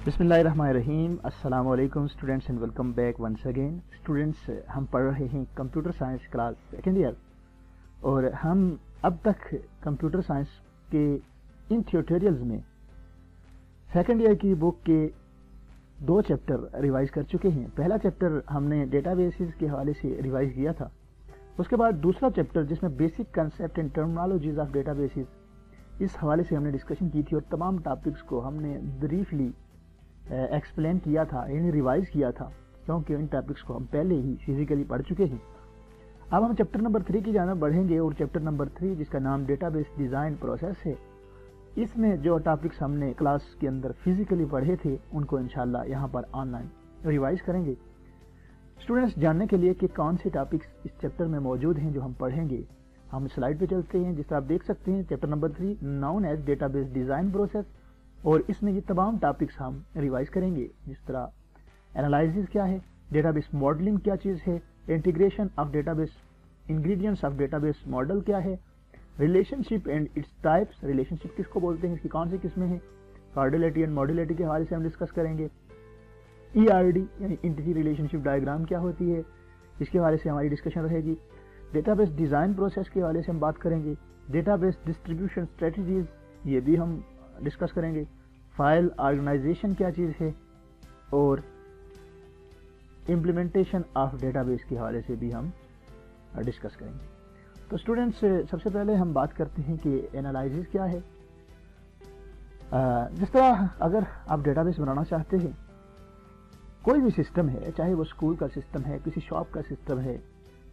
بسم اللہ الرحمن الرحیم. السلام علیکم students and welcome back once again. Students ہم پڑھ رہے ہیں computer science class second year, اور ہم اب تک کمپیوٹر سائنس کے ان ٹیوٹوریلز میں سیکنڈ ایئر کی بک کے 2 چیپٹر ریوائز کر چکے ہیں. پہلا چیپٹر ہم نے ڈیٹا بیسز کے حوالے سے ریوائز کیا تھا. اس کے بعد دوسرا چیپٹر جس میں basic concept and terminologies of databases, اس حوالے سے ہم نے ڈسکشن کی تھی اور تمام ٹاپکس کو ہم نے بریفلی ایکسپلین کیا تھا، یعنی ریوائز کیا تھا، کیونکہ ان ٹاپکس کو ہم پہلے ہی فزیکلی پڑھ چکے ہیں. اب ہم چیپٹر نمبر 3 کی جانب بڑھیں گے، اور چیپٹر نمبر 3 جس کا نام ڈیٹا بیس ڈیزائن پروسیس ہے، اس میں جو ٹاپکس ہم نے کلاس کے اندر فزیکلی پڑھے تھے ان کو انشاءاللہ یہاں پر آن لائن ریوائز کریں گے. اسٹوڈنٹس جاننے کے لیے کہ کون سے ٹاپکس اس چیپٹر میں موجود ہیں جو ہم پڑھیں گے، ہم سلائڈ پہ چلتے ہیں. جس طرح آپ دیکھ سکتے ہیں chapter number 3 known as database design process, اور اس میں یہ تمام ٹاپکس ہم ریوائز کریں گے. جس طرح انالائسس کیا ہے، ڈیٹا بیس ماڈلنگ کیا چیز ہے، integration of database, ingredients of database model کیا ہے، relationship and its types, relationship کس کو بولتے ہیں، اس کی کون سی قسمیں ہیں، کارڈیلیٹی اینڈ ماڈیلیٹی کے حوالے سے ہم ڈسکس کریں گے. ERD یعنی انٹیٹی ریلیشن شپ ڈائیگرام کیا ہوتی ہے، اس کے حوالے سے ہماری ڈسکشن رہے گی. ڈیٹا بیس ڈیزائن پروسیس کے حوالے سے ہم بات کریں گے. ڈیٹا بیس ڈسٹریبیوشن اسٹریٹجیز یہ بھی ہم ڈسکس کریں گے. فائل آرگنائزیشن کیا چیز ہے، اور امپلیمنٹیشن آف ڈیٹا بیس کے حوالے سے بھی ہم ڈسکس کریں گے. تو اسٹوڈنٹس سب سے پہلے ہم بات کرتے ہیں کہ انالائسس کیا ہے. جس طرح اگر آپ ڈیٹا بیس بنانا چاہتے ہیں، کوئی بھی سسٹم ہے، چاہے وہ اسکول کا سسٹم ہے، کسی شاپ کا سسٹم ہے،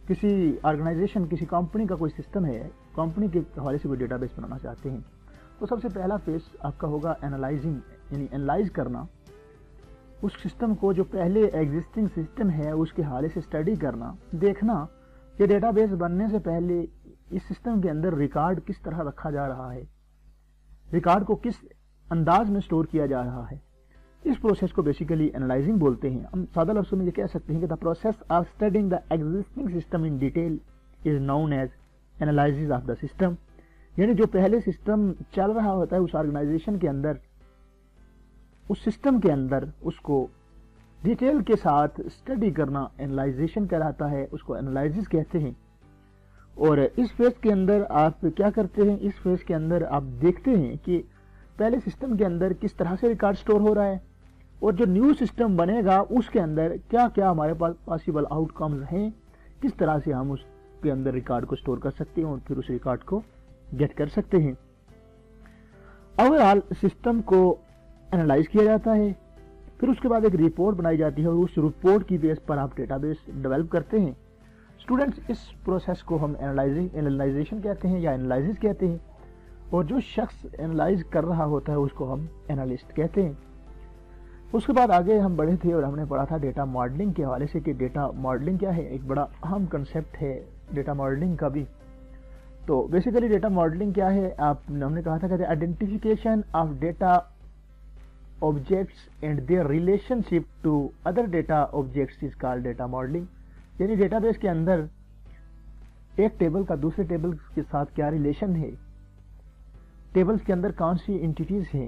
کسی آرگنائزیشن کسی کمپنی کا کوئی سسٹم ہے، کمپنی کے حوالے سے کوئی ڈیٹا بیس بنانا چاہتے ہیں، تو سب سے پہلا فیز آپ کا ہوگا انالائزنگ، یعنی انالائز کرنا اس سسٹم کو، جو پہلے ایگزسٹنگ سسٹم ہے اس کے حوالے سے اسٹڈی کرنا، دیکھنا کہ ڈیٹا بیس بننے سے پہلے اس سسٹم کے اندر ریکارڈ کس طرح رکھا جا رہا ہے، ریکارڈ کو کس انداز میں اسٹور کیا جا رہا ہے. اس پروسیس کو بیسیکلی انالائزنگ بولتے ہیں. ہم سادہ لفظوں میں یہ کہہ سکتے ہیں کہ the process of studying the existing system in detail is known as analysis of the system. یعنی جو پہلے سسٹم چل رہا ہوتا ہے اس آرگنائزیشن کے اندر، اس سسٹم کے اندر اس کو ڈیٹیل کے ساتھ اسٹڈی کرنا انالائزیشن کہلاتا ہے، اس کو انالائسس کہتے ہیں. اور اس فیز کے اندر آپ کیا کرتے ہیں، اس فیز کے اندر آپ دیکھتے ہیں کہ پہلے سسٹم کے اندر کس طرح سے ریکارڈ سٹور ہو رہا ہے، اور جو نیو سسٹم بنے گا اس کے اندر کیا کیا ہمارے پاس پاسبل آؤٹ کمز ہیں، کس طرح سے ہم اس کے اندر ریکارڈ کو سٹور کر سکتے ہیں اور پھر اس ریکارڈ کو گیٹ کر سکتے ہیں. اوور آل سسٹم کو انالائز کیا جاتا ہے، پھر اس کے بعد ایک رپورٹ بنائی جاتی ہے، اور اس رپورٹ کی بیس پر آپ ڈیٹا بیس ڈیولپ کرتے ہیں. اسٹوڈنٹس اس پروسیس کو ہم انالائزیشن کہتے ہیں یا انالائسس کہتے ہیں، اور جو شخص انالائز کر رہا ہوتا ہے اس کو ہم انالسٹ کہتے ہیں. اس کے بعد آگے ہم بڑھے تھے اور ہم نے پڑھا تھا ڈیٹا ماڈلنگ کے حوالے سے کہ ڈیٹا ماڈلنگ کیا ہے. ایک بڑا اہم کنسیپٹ ہے ڈیٹا ماڈلنگ کا بھی. تو بیسیکلی ڈیٹا ماڈلنگ کیا ہے، ہم نے کہا تھا کہ identification of data objects and their relationship to other data objects is called data modelling. یعنی ڈیٹا بیس کے اندر ایک ٹیبل کا دوسرے ٹیبل کے ساتھ کیا ریلیشن ہے، ٹیبلز کے اندر کون سی انٹیٹیز ہیں،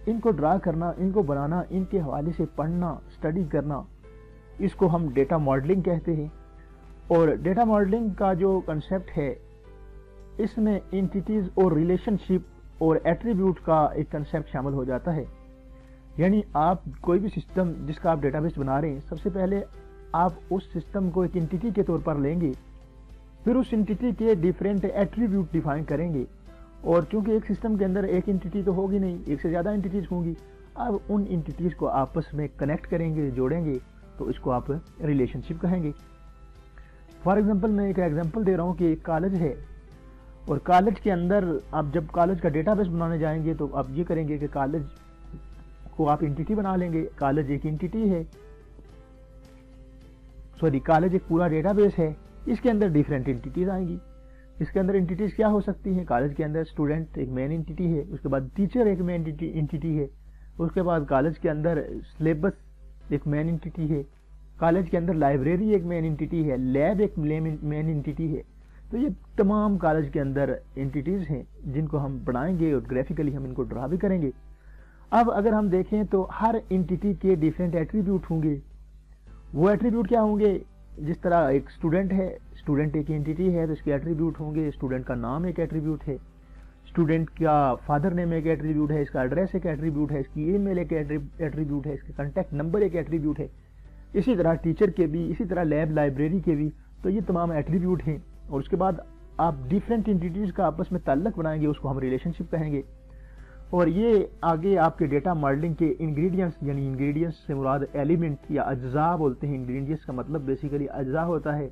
ان کو ڈرا کرنا، ان کو بنانا، ان کے حوالے سے پڑھنا، اسٹڈی کرنا، اس کو ہم ڈیٹا ماڈلنگ کہتے ہیں. اور ڈیٹا ماڈلنگ کا جو کنسیپٹ ہے، اس میں انٹیٹیز اور ریلیشن شپ اور ایٹریبیوٹ کا ایک کنسیپٹ شامل ہو جاتا ہے. یعنی آپ کوئی بھی سسٹم جس کا آپ ڈیٹا بیس بنا رہے ہیں، سب سے پہلے آپ اس سسٹم کو ایک انٹیٹی کے طور پر لیں گے، پھر اس انٹیٹی کے ڈیفرنٹ ایٹریبیوٹ ڈیفائن کریں گے. اور چونکہ ایک سسٹم کے اندر ایک انٹیٹی تو ہوگی نہیں، ایک سے زیادہ انٹیٹیز ہوں گی. اب ان انٹیٹیز کو آپس میں کنیکٹ کریں گے، جوڑیں گے، تو اس کو آپ ریلیشن شپ کہیں گے. فار ایگزامپل میں ایک ایگزامپل دے رہا ہوں کہ ایک کالج ہے، اور کالج کے اندر آپ جب کالج کا ڈیٹا بیس بنانے جائیں گے تو آپ یہ کریں گے کہ کالج کو آپ انٹیٹی بنا لیں گے. کالج ایک انٹیٹی ہے، کالج ایک پورا ڈیٹا بیس ہے، اس کے اندر ڈیفرنٹ انٹیٹیز آئیں گی. اس کے اندر انٹیٹیز کیا ہو سکتی ہیں، کالج کے اندر اسٹوڈنٹ ایک مین انٹیٹی ہے، اس کے بعد ٹیچر ایک مین انٹیٹی ہے، اس کے بعد کالج کے اندر سلیبس ایک مین انٹیٹی ہے، کالج کے اندر لائبریری ایک مین انٹیٹی ہے، لیب ایک مین انٹیٹی ہے. تو یہ تمام کالج کے اندر انٹیٹیز ہیں جن کو ہم بنائیں گے اور گرافیکلی ہم ان کو ڈرا بھی کریں گے. اب اگر ہم دیکھیں تو ہر انٹیٹی کے ڈیفرنٹ ایٹریبیوٹ ہوں گے. وہ ایٹریبیوٹ کیا ہوں گے؟ جس طرح ایک اسٹوڈنٹ ہے، اسٹوڈنٹ ایک انٹیٹی ہے تو اس کے ایٹریبیوٹ ہوں گے. اسٹوڈنٹ کا نام ایک ایٹریبیوٹ ہے، اسٹوڈنٹ کا فادر نیم ایک ایٹریبیوٹ ہے، اس کا ایڈریس ایک ایٹریبیوٹ ہے، اس کی ای میل ایک ایٹریبیوٹ ہے، اس کے کانٹیکٹ نمبر ایک ایٹریبیوٹ ہے. اسی طرح ٹیچر کے بھی، اسی طرح لیب لائبریری کے بھی. تو یہ تمام ایٹریبیوٹ ہیں. اور اس کے بعد آپ ڈیفرنٹ انٹیٹیز کا آپس میں تعلق بنائیں گے، اس کو ہم ریلیشن شپ کہیں گے. اور یہ آگے آپ کے ڈیٹا ماڈلنگ کے انگریڈینٹس، یعنی انگریڈینٹس سے مراد ایلیمنٹ یا اجزاء بولتے ہیں. انگریڈینٹس کا مطلب بیسیکلی اجزاء ہوتا ہے.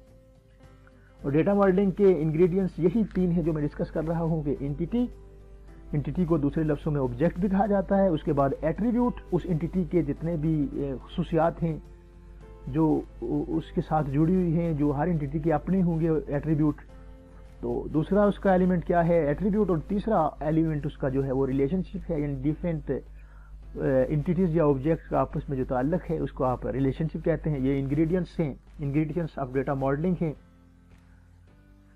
اور ڈیٹا ماڈلنگ کے انگریڈینٹس یہی 3 ہیں جو میں ڈسکس کر رہا ہوں. کہ انٹیٹی کو دوسرے لفظوں میں آبجیکٹ بھی کہا جاتا ہے. اس کے بعد ایٹریبیوٹ، اس انٹیٹی کے جتنے بھی خصوصیات ہیں جو اس کے ساتھ جڑی ہوئی ہیں، جو ہر انٹیٹی کے اپنے ہوں گے ایٹریبیوٹ. تو دوسرا اس کا ایلیمنٹ کیا ہے؟ ایٹریبیوٹ. اور تیسرا ایلیمنٹ اس کا جو ہے وہ ریلیشن شپ ہے، یعنی ڈیفرنٹ انٹیٹیز یا آبجیکٹس کا آپس میں جو تعلق ہے اس کو آپ ریلیشن شپ کہتے ہیں. یہ انگریڈینٹس ہیں، انگریڈینٹس آف ڈیٹا ماڈلنگ ہیں.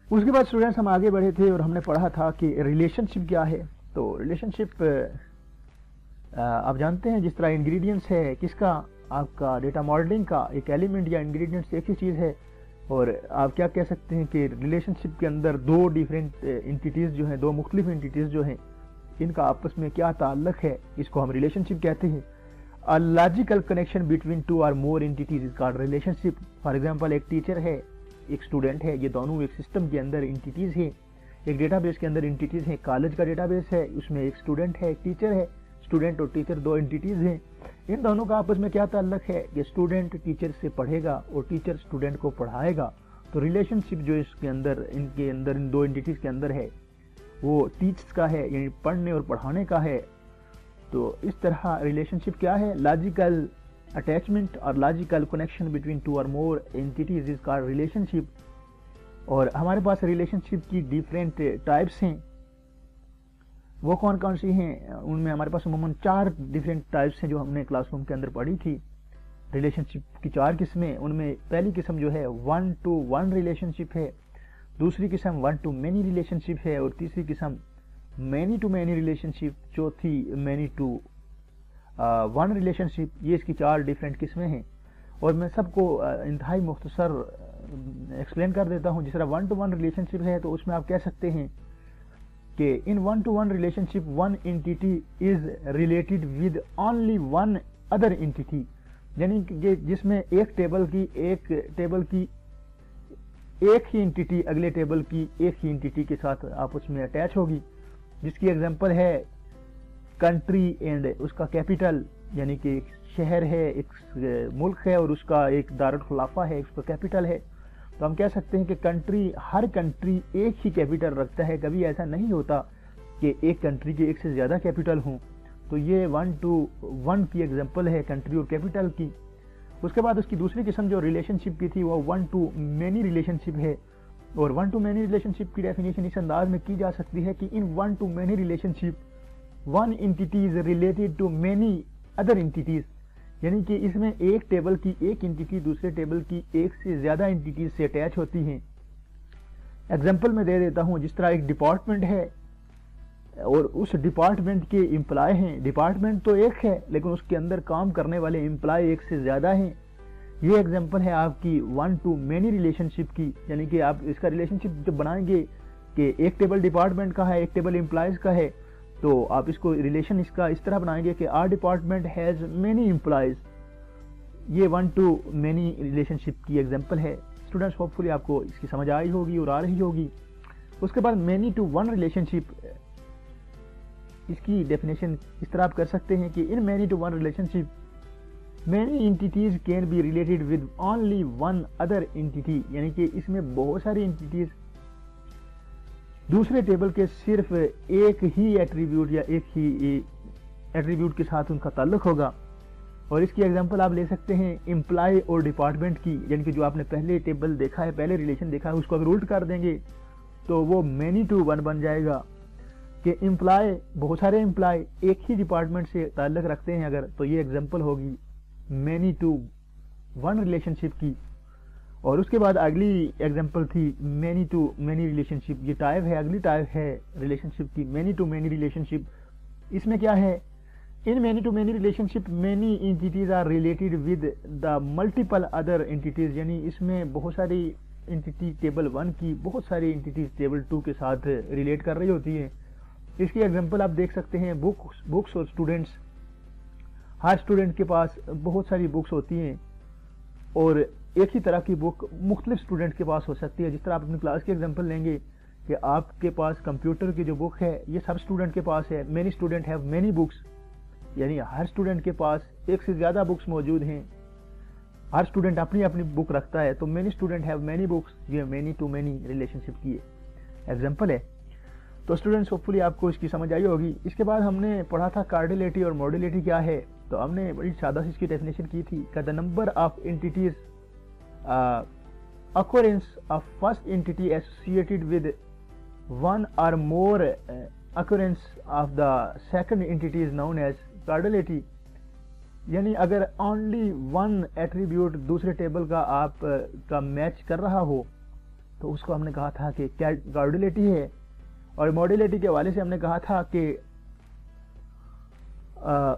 اس کے بعد اسٹوڈنٹس ہم آگے بڑھے تھے اور ہم نے پڑھا تھا کہ ریلیشن شپ کیا ہے. تو ریلیشن شپ آپ جانتے ہیں جس طرح انگریڈینٹس ہے کس کا؟ آپ کا ڈیٹا ماڈلنگ کا. ایک ایلیمنٹ یا انگریڈینٹس ایک ہی چیز ہے. اور آپ کیا کہہ سکتے ہیں کہ ریلیشن شپ کے اندر 2 ڈیفرنٹ انٹیٹیز جو ہیں، 2 مختلف انٹیٹیز جو ہیں، ان کا آپس میں کیا تعلق ہے، اس کو ہم ریلیشن شپ کہتے ہیں. A logical connection between 2 or more entities is called relationship. For example, ایک ٹیچر ہے، ایک اسٹوڈنٹ ہے، یہ دونوں ایک سسٹم کے اندر انٹیٹیز ہیں، ایک ڈیٹا بیس کے اندر انٹیٹیز ہیں. کالج کا ڈیٹا بیس ہے، اس میں ایک اسٹوڈنٹ ہے، ایک ٹیچر ہے. اسٹوڈنٹ اور ٹیچر 2 انٹیٹیز ہیں. ان دونوں کا آپس میں کیا تعلق ہے کہ اسٹوڈنٹ ٹیچر سے پڑھے گا اور ٹیچر اسٹوڈنٹ کو پڑھائے گا. تو ریلیشن شپ جو اس کے اندر ان 2 انٹیٹیز کے اندر ہے وہ ٹیچرز کا ہے، یعنی پڑھنے اور پڑھانے کا ہے. تو اس طرح ریلیشن شپ کیا ہے؟ لاجیکل اٹیچمنٹ اور لاجیکل کنیکشن بٹوین 2 اور مور انٹیٹیز از کالڈ ریلیشن شپ. اور ہمارے پاس ریلیشن شپ کی ڈیفرنٹ ٹائپس ہیں. وہ کون کون سی ہیں؟ ان میں ہمارے پاس عموماً 4 ڈیفرنٹ ٹائپس ہیں جو ہم نے کلاس روم کے اندر پڑھی تھی. ریلیشن شپ کی 4 قسمیں. ان میں پہلی قسم جو ہے 1 to 1 ریلیشن شپ ہے، دوسری قسم 1 to many ریلیشن شپ ہے، اور تیسری قسم many to many ریلیشن شپ، چوتھی many to 1 ریلیشن شپ. یہ اس کی 4 ڈیفرنٹ قسمیں ہیں اور میں سب کو انتہائی مختصر ایکسپلین کر دیتا ہوں. جس طرح 1 to 1 ریلیشن شپ ہے تو اس میں آپ کہہ سکتے ہیں کہ ان 1 to 1 relation ship 1 entity is related with only 1 other entity. یعنی کہ جس میں ایک ٹیبل کی ایک ہی انٹیٹی اگلے ٹیبل کی ایک ہی انٹیٹی کے ساتھ آپس میں اٹیچ ہوگی. جس کی ایگزامپل ہے کنٹری اینڈ اس کا کیپٹل، یعنی کہ ایک شہر ہے، ایک ملک ہے اور اس کا ایک دارالخلافہ ہے، اس کا کیپٹل ہے. تو ہم کہہ سکتے ہیں کہ ہر کنٹری ایک ہی کیپٹل رکھتا ہے. کبھی ایسا نہیں ہوتا کہ ایک کنٹری کے ایک سے زیادہ کیپٹل ہوں. تو یہ 1 to 1 کی ایگزامپل ہے کنٹری اور کیپٹل کی. اس کے بعد اس کی دوسری قسم جو ریلیشن شپ کی تھی وہ 1 to many ریلیشن شپ ہے. اور 1 to many ریلیشن شپ کی ڈیفینیشن اس انداز میں کی جا سکتی ہے کہ ان 1 to many relation ship 1 entity is related to many other entities. یعنی کہ اس میں ایک ٹیبل کی ایک انٹیٹی دوسرے ٹیبل کی ایک سے زیادہ انٹیٹیز سے اٹیچ ہوتی ہیں. ایگزامپل میں دے دیتا ہوں. جس طرح ایک ڈپارٹمنٹ ہے اور اس ڈپارٹمنٹ کے امپلائی ہیں. ڈپارٹمنٹ تو ایک ہے لیکن اس کے اندر کام کرنے والے امپلائی ایک سے زیادہ ہیں. یہ ایگزامپل ہے آپ کی 1 to many ریلیشن شپ کی. یعنی کہ آپ اس کا ریلیشن شپ جب بنائیں گے کہ ایک ٹیبل ڈپارٹمنٹ کا ہے، ایک ٹیبل امپلائیز کا ہے، تو آپ اس کو ریلیشن اس کا اس طرح بنائیں گے کہ R department has many employees. یہ 1 to many ریلیشن شپ کی ایگزامپل ہے. اسٹوڈنٹس ہوپ فلی آپ کو اس کی سمجھ آئی ہوگی اور آ رہی ہوگی. اس کے بعد many to 1 ریلیشن شپ، اس کی ڈیفینیشن اس طرح آپ کر سکتے ہیں کہ ان many to 1 relation ship many entities can be related with only one other entity. یعنی کہ اس میں بہت ساری انٹیٹیز دوسرے ٹیبل کے صرف ایک ہی ایٹریبیوٹ یا ایک ہی ایٹریبیوٹ کے ساتھ ان کا تعلق ہوگا. اور اس کی ایگزامپل آپ لے سکتے ہیں امپلائی اور ڈپارٹمنٹ کی. یعنی کہ جو آپ نے پہلے ٹیبل دیکھا ہے، پہلے ریلیشن دیکھا ہے، اس کو اگر الٹ کر دیں گے تو وہ many to 1 بن جائے گا کہ امپلائی، بہت سارے امپلائی ایک ہی ڈپارٹمنٹ سے تعلق رکھتے ہیں اگر، تو یہ ایگزامپل ہوگی many to 1 ریلیشن شپ کی. اور اس کے بعد اگلی ایگزامپل تھی many to many ریلیشن شپ. یہ ٹائپ ہے، اگلی ٹائپ ہے ریلیشن شپ کی many to many ریلیشن شپ. اس میں کیا ہے In many-to-many relationship, many entities are related with the multiple other entities. یعنی اس میں بہت ساری انٹیٹی ٹیبل 1 کی بہت ساری انٹیٹیز ٹیبل 2 کے ساتھ ریلیٹ کر رہی ہوتی ہیں. اس کی ایگزامپل آپ دیکھ سکتے ہیں بکس اور اسٹوڈنٹس. ہر اسٹوڈنٹ کے پاس بہت ساری بکس ہوتی ہیں اور ایک ہی طرح کی بک مختلف اسٹوڈنٹ کے پاس ہو سکتی ہے. جس طرح آپ اپنی کلاس کی ایگزامپل لیں گے کہ آپ کے پاس کمپیوٹر کی جو بک ہے یہ سب اسٹوڈنٹ کے پاس ہے. Many student have many books, یعنی ہر اسٹوڈنٹ کے پاس ایک سے زیادہ بکس موجود ہیں. ہر اسٹوڈنٹ اپنی اپنی بک رکھتا ہے, تو many student have many books, یہ مینی ٹو مینی ریلیشن شپ کی ایگزامپل ہے. تو اسٹوڈنٹس ہوپفلی آپ کو اس کی سمجھ آئی ہوگی. اس کے بعد ہم نے پڑھا تھا کارڈیلیٹی اور ماڈیلیٹی کیا ہے. تو ہم نے بڑی سادہ سی اس کی ڈیفینیشن کی تھی کہ the number of entities occurrence of first entity associated with one or more occurrence of the second entity is known as cardinality. یعنی اگر only one attribute دوسرے ٹیبل کا آپ کا میچ کر رہا ہو تو اس کو ہم نے کہا تھا کہ کارڈیلیٹی ہے. اور ماڈیلیٹی کے حوالے سے ہم نے کہا تھا کہ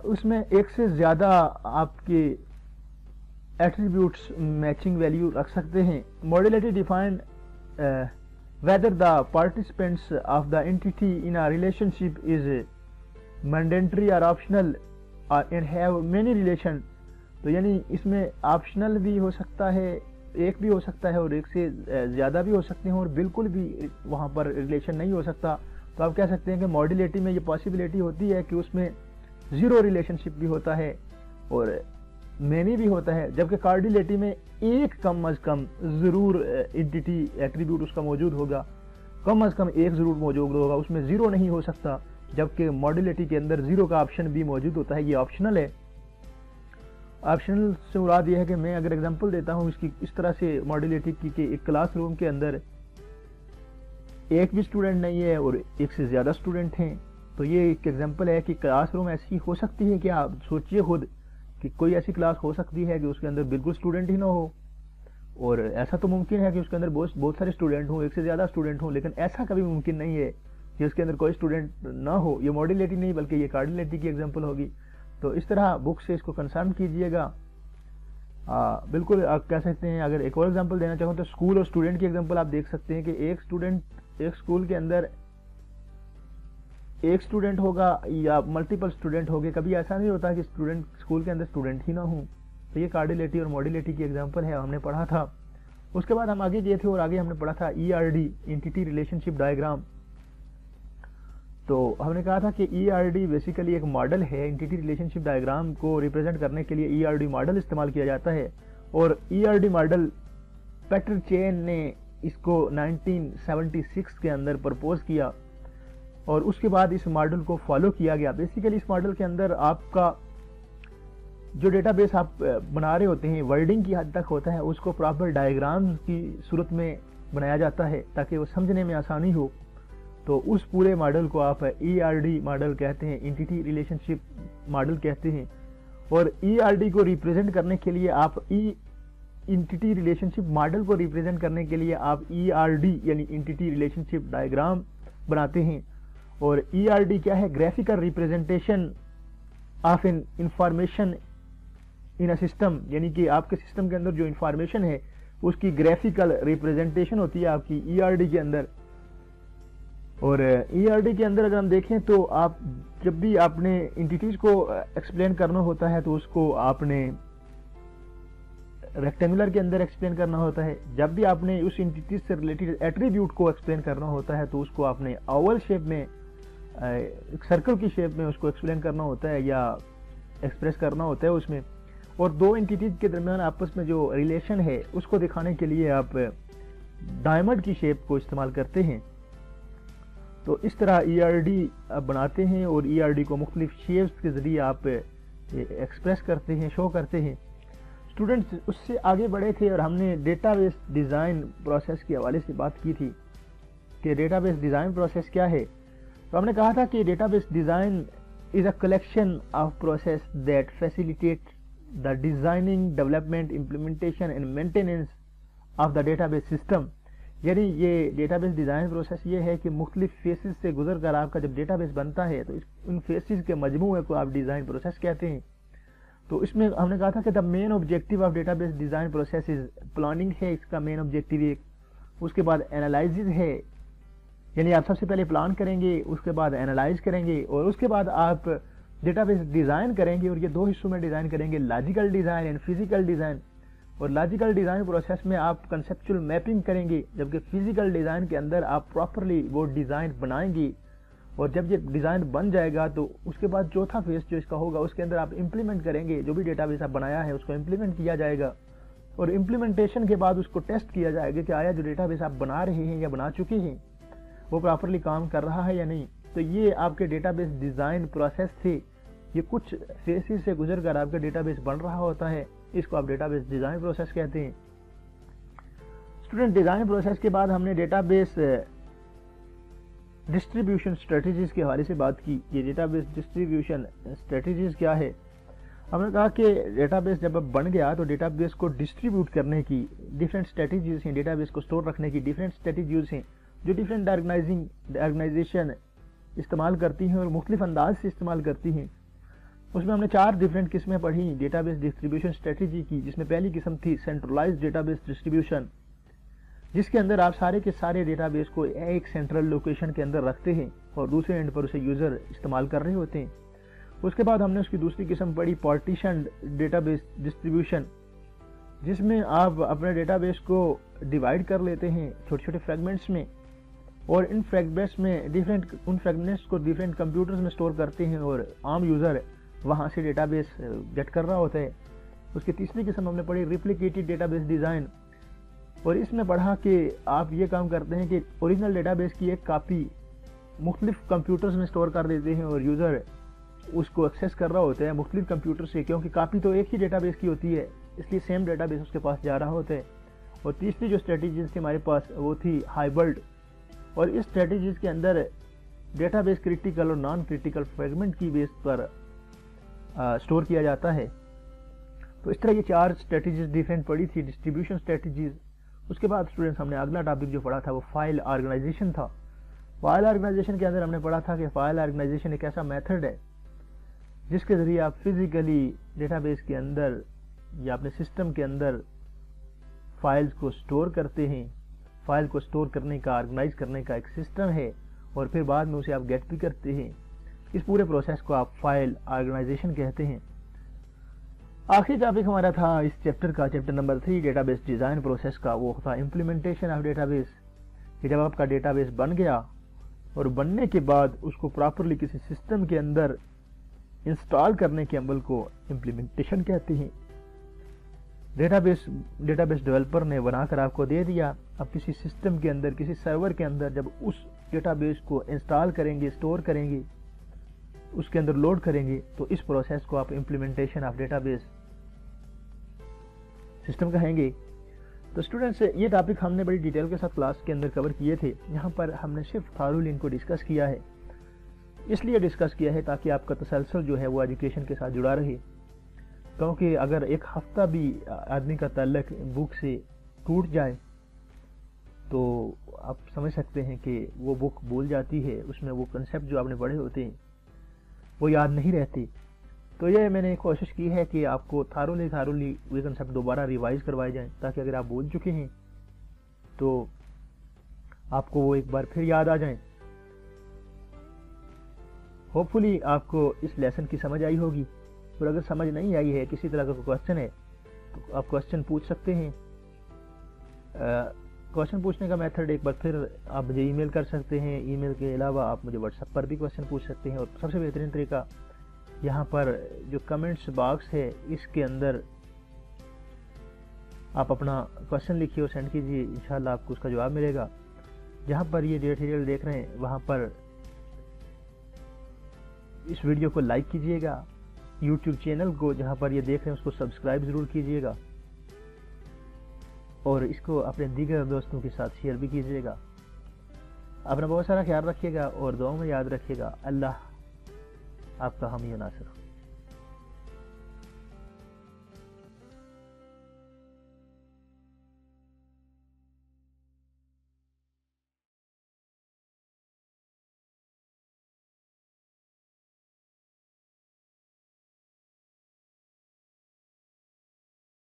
اس میں ایک سے زیادہ آپ کے ایٹریبیوٹس میچنگ ویلیو رکھ سکتے ہیں. ماڈیلیٹی define whether the participants of the entity in a relationship is mandatory or optional and have many relation. تو یعنی اس میں آپشنل بھی ہو سکتا ہے, ایک بھی ہو سکتا ہے اور ایک سے زیادہ بھی ہو سکتے ہیں, اور بالکل بھی وہاں پر ریلیشن نہیں ہو سکتا. تو آپ کہہ سکتے ہیں کہ ماڈیلیٹی میں یہ پاسبلٹی ہوتی ہے کہ اس میں زیرو ریلیشن شپ بھی ہوتا ہے اور مینی بھی ہوتا ہے, جبکہ کارڈیلیٹی میں ایک کم از کم ضرور انٹیٹی ایٹریبیوٹ اس کا موجود ہوگا, کم از کم ایک ضرور موجود ہوگا, اس میں زیرو نہیں ہو سکتا. جبکہ ماڈیلیٹی کے اندر زیرو کا آپشن بھی موجود ہوتا ہے, یہ آپشنل ہے. آپشنل سے مراد یہ ہے کہ میں اگر ایگزامپل دیتا ہوں اس کی اس طرح سے ماڈیلیٹی کی کہ ایک کلاس روم کے اندر ایک بھی اسٹوڈنٹ نہیں ہے اور ایک سے زیادہ اسٹوڈنٹ ہیں, تو یہ ایک ایگزامپل ہے کہ کلاس روم ایسی ہو سکتی ہے کہ آپ سوچئے خود کہ کوئی ایسی کلاس ہو سکتی ہے کہ اس کے اندر بالکل اسٹوڈنٹ ہی نہ ہو, اور ایسا تو ممکن ہے کہ اس کے اندر بہت سارے اسٹوڈنٹ ہوں, ایک سے زیادہ اسٹوڈنٹ ہوں, لیکن ایسا کبھی ممکن نہیں ہے کہ اس کے اندر کوئی اسٹوڈنٹ نہ ہو. یہ ماڈیلیٹی نہیں بلکہ یہ کارڈیلیٹی کی ایگزامپل ہوگی. تو اس طرح بک سے اس کو کنسرن کیجئے گا. بالکل آپ کہہ سکتے ہیں, اگر ایک اور ایگزامپل دینا چاہوں تو اسکول اور اسٹوڈنٹ کی ایگزامپل آپ دیکھ سکتے ہیں کہ ایک اسٹوڈنٹ ایک اسکول کے اندر ایک اسٹوڈنٹ ہوگا یا ملٹیپل اسٹوڈنٹ ہوگے. کبھی ایسا نہیں ہوتا کہ اسٹوڈنٹ اسکول کے اندر اسٹوڈنٹ ہی نہ ہوں. تو یہ کارڈیلیٹی اور ماڈیلیٹی کی ایگزامپل ہے, ہم نے پڑھا تھا. اس کے بعد ہم آگے گئے تھے اور آگے ہم نے پڑھا تھا ERD انٹیٹی ریلیشن شپ ڈائیگرام. تو ہم نے کہا تھا کہ ERD بیسیکلی ایک ماڈل ہے. انٹیٹی ریلیشن شپ ڈائیگرام کو ریپرزینٹ کرنے کے لیے ERD ماڈل استعمال کیا جاتا ہے, اور ERD ماڈل پیٹر چین نے اس کو 1976 کے اندر پرپوز کیا, اور اس کے بعد اس ماڈل کو فالو کیا گیا. بیسیکلی اس ماڈل کے اندر آپ کا جو ڈیٹا بیس آپ بنا رہے ہوتے ہیں ورڈنگ کی حد تک ہوتا ہے, اس کو پراپر ڈائیگرامز کی صورت میں بنایا جاتا ہے تاکہ وہ سمجھنے میں آسانی ہو. تو اس پورے ماڈل کو آپ ERD ماڈل کہتے ہیں, انٹیٹی ریلیشن شپ ماڈل کہتے ہیں. اور ERD کو ریپرزینٹ کرنے کے لیے آپ انٹیٹی ریلیشن شپ ماڈل کو ریپرزینٹ کرنے کے لیے آپ ERD یعنی انٹیٹی ریلیشن شپ ڈائیگرام بناتے ہیں. اور ERD کیا ہے؟ Graphical representation of in information in a system, یعنی کہ آپ کے سسٹم کے اندر جو انفارمیشن ہے اس کی گرافیکل ریپرزینٹیشن ہوتی ہے آپ کی ERD کے اندر. اور ERD کے اندر اگر ہم دیکھیں تو آپ جب بھی آپ نے انٹیٹیز کو ایکسپلین کرنا ہوتا ہے تو اس کو آپ نے ریکٹینگولر کے اندر ایکسپلین کرنا ہوتا ہے. جب بھی آپ نے اس انٹیٹیز سے ریلیٹڈ ایٹریبیوٹ کو ایکسپلین کرنا ہوتا ہے تو اس کو آپ نے اوول شیپ میں ایک سرکل کی شیپ میں اس کو ایکسپلین کرنا ہوتا ہے یا ایکسپریس کرنا ہوتا ہے اس میں. اور دو انٹیٹیز کے درمیان آپس میں جو ریلیشن ہے اس کو دکھانے کے لیے آپ ڈائمنڈ کی شیپ کو استعمال کرتے ہیں. تو اس طرح ERD بناتے ہیں اور ERD کو مختلف شیپس کے ذریعے آپ ایکسپریس کرتے ہیں, شو کرتے ہیں. اسٹوڈنٹس اس سے آگے بڑھے تھے اور ہم نے ڈیٹا بیس ڈیزائن پروسیس کے حوالے سے بات کی تھی کہ ڈیٹا بیس ڈیزائن پروسیس کیا ہے. تو ہم نے کہا تھا کہ data base design is a collection of process that facilitate the designing, development, implementation and maintenance of the data base system. یعنی یہ ڈیٹا بیس ڈیزائن پروسیس یہ ہے کہ مختلف فیسز سے گزر کر آپ کا جب ڈیٹا بیس بنتا ہے تو ان فیسز کے مجموعے کو آپ ڈیزائن پروسیس کہتے ہیں. تو اس میں ہم نے کہا تھا کہ the main objective of database design process planning ہے، اس کا مین آبجیکٹیو ایک. اس کے بعد اینالائزز ہے، یعنی آپ سب سے پہلے پلان کریں گے، اس کے بعد اینالائز کریں گے، اور اس کے بعد آپ ڈیٹا بیس ڈیزائن کریں گے. اور یہ دو حصوں میں ڈیزائن کریں گے، logical design and physical design. اور لاجیکل ڈیزائن پروسیس میں آپ کنسیپچول میپنگ کریں گے، جبکہ فزیکل ڈیزائن کے اندر آپ پراپرلی وہ ڈیزائن بنائیں گے. اور جب یہ ڈیزائن بن جائے گا تو اس کے بعد چوتھا فیز جو اس کا ہوگا، اس کے اندر آپ امپلیمنٹ کریں گے. جو بھی ڈیٹا بیس آپ بنایا ہے اس کو امپلیمنٹ کیا جائے گا، اور امپلیمنٹیشن کے بعد اس کو ٹیسٹ کیا جائے گا کہ آیا جو ڈیٹا بیس آپ بنا رہے ہیں یا بنا چکے ہیں وہ پراپرلی کام کر رہا ہے یا نہیں. تو یہ آپ کے ڈیٹا بیس ڈیزائن پروسیس تھے. یہ کچھ فیسز سے گزر کر آپ کا ڈیٹا بیس بن رہا ہوتا ہے، اس کو آپ ڈیٹا بیس ڈیزائن پروسیس کہتے ہیں. اسٹوڈنٹ، ڈیزائن پروسیس کے بعد ہم نے ڈیٹا بیس ڈسٹریبیوشن اسٹریٹجیز کے حوالے سے بات کی. یہ ڈیٹا بیس ڈسٹریبیوشن اسٹریٹجیز کیا ہے؟ ہم نے کہا کہ ڈیٹا بیس جب بن گیا تو ڈیٹا بیس کو ڈسٹریبیوٹ کرنے کی ڈیفرنٹ اسٹریٹجیز ہیں، ڈیٹا بیس کو اسٹور رکھنے کی ڈیفرنٹ اسٹریٹجیز ہیں جو ڈیفرنٹ آرگنائزیشن استعمال کرتی ہیں اور مختلف انداز سے استعمال کرتی ہیں. اس میں ہم نے 4 ڈیفرنٹ قسمیں پڑھی ڈیٹا بیس ڈسٹریبیوشن اسٹریٹجی کی، جس میں پہلی قسم تھی سینٹرلائزڈ ڈیٹا بیس ڈسٹریبیوشن، جس کے اندر آپ سارے کے سارے ڈیٹا بیس کو ایک سینٹرل لوکیشن کے اندر رکھتے ہیں اور دوسرے اینڈ پر اسے یوزر استعمال کر رہے ہوتے ہیں. اس کے بعد ہم نے اس کی دوسری قسم پڑھی پارٹیشن ڈیٹا بیس ڈسٹریبیوشن، جس میں آپ اپنے ڈیٹا بیس کو ڈیوائیڈ کر لیتے ہیں چھوٹے چھوٹے فریگمنٹس میں، اور ان فریگمنٹس کو ڈیفرنٹ کمپیوٹرز میں اسٹور کرتے ہیں اور عام یوزر وہاں سے ڈیٹا بیس گیٹ کر رہا ہوتا ہے. اس کی تیسری قسم ہم نے پڑھی ریپلیکیٹڈ ڈیٹا بیس ڈیزائن، اور اس میں پڑھا کہ آپ یہ کام کرتے ہیں کہ اوریجنل ڈیٹا بیس کی ایک کاپی مختلف کمپیوٹرز میں اسٹور کر دیتے ہیں اور یوزر اس کو ایکسیس کر رہا ہوتا ہے مختلف کمپیوٹر سے، کیونکہ کاپی تو ایک ہی ڈیٹا بیس کی ہوتی ہے، اس لیے سیم ڈیٹا بیس اس کے پاس جا رہا ہوتا ہے. اور تیسری جو اسٹریٹجیز تھی ہمارے پاس وہ تھی ہائبرڈ، اور اس اسٹریٹجیز کے اندر ڈیٹا بیس کریٹیکل اور نان کریٹیکل فریگمنٹ کی بیس پر اسٹور کیا جاتا ہے. تو اس طرح یہ 4 اسٹریٹجیز ڈیفرنٹ پڑھی تھی ڈسٹریبیوشن اسٹریٹجیز. اس کے بعد اسٹوڈنٹس ہم نے اگلا ٹاپک جو پڑھا تھا وہ فائل آرگنائزیشن تھا. فائل آرگنائزیشن کے اندر ہم نے پڑھا تھا کہ فائل آرگنائزیشن ایک ایسا میتھڈ ہے جس کے ذریعے آپ فزیکلی ڈیٹا بیس کے اندر یا اپنے سسٹم کے اندر فائلز کو اسٹور کرتے ہیں. فائل کو اسٹور کرنے کا، آرگنائز کرنے کا ایک سسٹم ہے، اور پھر بعد میں اسے آپ گیٹ بھی کرتے ہیں. اس پورے پروسیس کو آپ فائل آرگنائزیشن کہتے ہیں. آخری ٹاپک ہمارا تھا اس چیپٹر کا، chapter number 3 data base design process کا، وہ تھا امپلیمنٹیشن آف ڈیٹا بیس. کہ جب آپ کا ڈیٹا بیس بن گیا اور بننے کے بعد اس کو پراپرلی کسی سسٹم کے اندر انسٹال کرنے کے عمل کو امپلیمنٹیشن کہتے ہیں. ڈیٹا بیس ڈیولپر نے بنا کر آپ کو دے دیا، اب کسی سسٹم کے اندر، کسی سرور کے اندر جب اس ڈیٹا بیس کو انسٹال کریں گے، اسٹور کریں گے، اس کے اندر لوڈ کریں گے، تو اس پروسیس کو آپ implementation of data base system کہیں گے. تو اسٹوڈنٹس یہ ٹاپک ہم نے بڑی ڈیٹیل کے ساتھ کلاس کے اندر کور کیے تھے. یہاں پر ہم نے صرف تھارو لنک کو ڈسکس کیا ہے، اس لیے ڈسکس کیا ہے تاکہ آپ کا تسلسل جو ہے وہ ایجوکیشن کے ساتھ جڑا رہے. کیونکہ اگر ایک ہفتہ بھی آدمی کا تعلق بک سے ٹوٹ جائے تو آپ سمجھ سکتے ہیں کہ وہ بک بھول جاتی ہے، اس میں وہ کنسیپٹ جو آپ نے پڑھے ہوتے ہیں وہ یاد نہیں رہتے. تو یہ میں نے کوشش کی ہے کہ آپ کو تھارولی وہ کنسیپٹ دوبارہ ریوائز کروائے جائیں، تاکہ اگر آپ بھول چکے ہیں تو آپ کو وہ ایک بار پھر یاد آ جائیں. ہوپ فلی آپ کو اس لیسن کی سمجھ آئی ہوگی، اور اگر سمجھ نہیں آئی ہے، کسی طرح کا کوئی کوشچن ہے تو آپ کوشچن پوچھ سکتے ہیں. کوشچن پوچھنے کا میتھڈ ایک بار پھر آپ مجھے ای میل کر سکتے ہیں. ای میل کے علاوہ آپ مجھے واٹس ایپ پر بھی کوشچن پوچھ سکتے ہیں. اور سب سے بہترین طریقہ یہاں پر جو کمنٹس باکس ہے اس کے اندر آپ اپنا کوشچن لکھیے اور سینڈ کیجیے، انشاءاللہ آپ کو اس کا جواب ملے گا. جہاں پر یہ ٹیوٹوریل دیکھ رہے ہیں وہاں پر اس ویڈیو کو لائک کیجیے گا. یوٹیوب چینل کو جہاں پر یہ دیکھ رہے ہیں اس کو سبسکرائب ضرور کیجیے گا، اور اس کو اپنے دیگر دوستوں کے ساتھ شیئر بھی کیجیے گا. اپنا بہت سارا خیال رکھیے گا اور دعاؤں میں یاد رکھیے گا. اللہ آپ کا حامی و ناصر.